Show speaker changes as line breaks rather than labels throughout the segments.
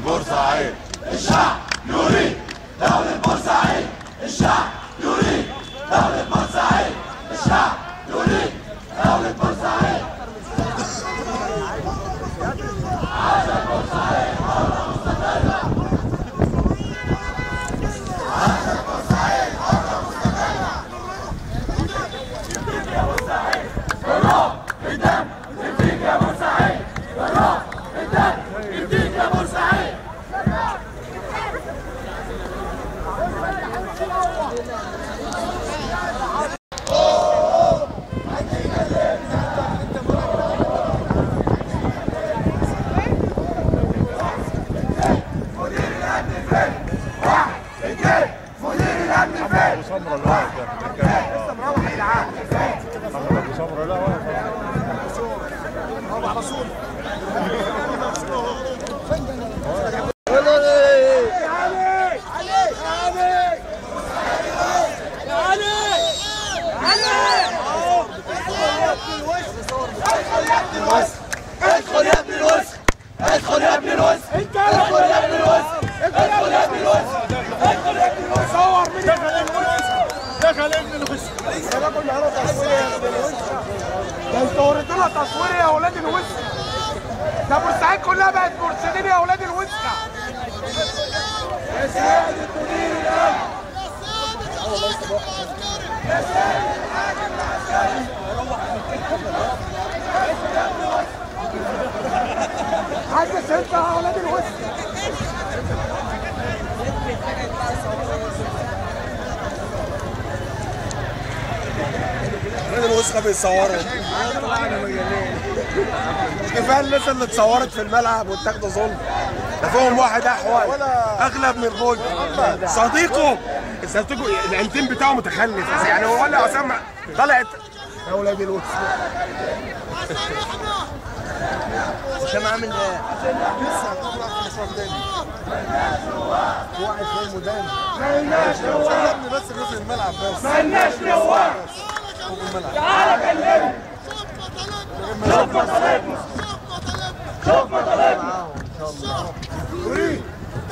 بورسعيد. الشعب يريد دولة بورسعيد. الشعب يريد دولة بورسعيد. الشعب يريد دولة بورسعيد. عاشت بورسعيد حرة مستقلة. عاشت بورسعيد حرة مستقلة. يديك يا بورسعيد بالروح بالدم. يديك يا بورسعيد بالروح بالدم. يديك يا بورسعيد.
سمرة لا لسه مروح العام. سمرة لا واقف على طول.
ادخل يا ابن الوسخ. ادخل يا ابن الوسخ. ادخل يا ابن الوسخ. ادخل يا ابن الوسخ. ادخل يا ابن الوسخ.
صور مين دخل ابن الوسخ. ده كله تصوير يا ابن الوسخ. ده انتوا وريتونا تصوير يا اولاد الوسخ. ده بورسعيد كلها بقت مرشدين يا اولاد الوسخ. يا سيادة مدير الامن. يا سيادة الحاكم العسكري. حاجة ستة يا اولاد الوسخ. اولاد الوسخة بيتصوروا. كفايه الناس اللي اتصورت في الملعب واتاخدوا ظلم. ده فيهم واحد احول اغلب من الغل. صديقه الانتيم بتاعه متخلف يعني. هو ولا اسامه طلعت يا اولاد الوسخ. هشام عامل ايه؟ لسه هتطلع في مشروع تاني. واحد فيهم مدان. مالناش نواب. ابني بس نزل الملعب بس. مالناش نواب. تعالى كلمني. شوف مطالبنا. شوف مطالبنا. يريد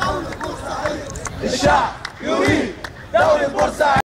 دولة بورسعيد. الشعب يريد دولة بورسعيد.